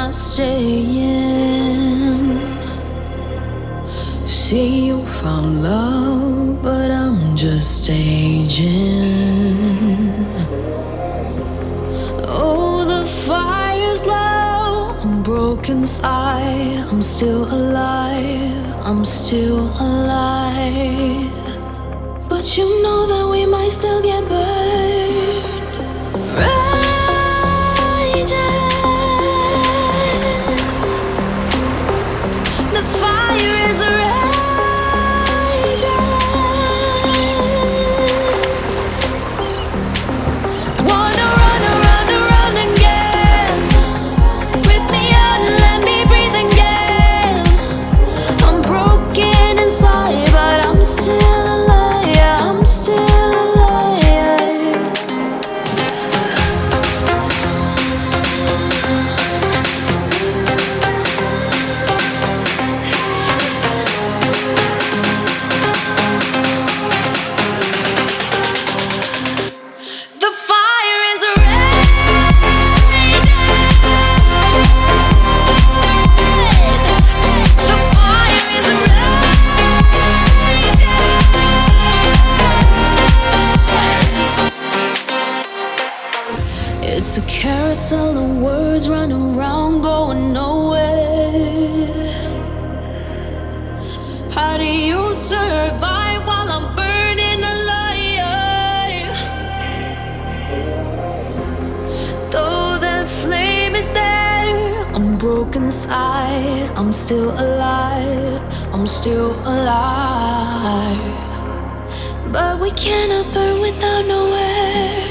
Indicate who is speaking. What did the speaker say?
Speaker 1: not staying. Say you found love, but I'm just staging. Oh, the fire's low, I'm broken inside. I'm still alive, I'm still alive. But you know that we might still get burned. Raging. The fire is raging. Wanna run, run, run again. Rip me out and let me breathe again. I'm broken inside, but I'm still alive. Yeah, I'm still alive. The fire is raging. The fire is raging. It's a carousel of words running around, going nowhere. How do you survive while I'm burning alive? Though the flame is there, I'm broken inside. I'm still alive, I'm still alive. But we cannot burn without nowhere.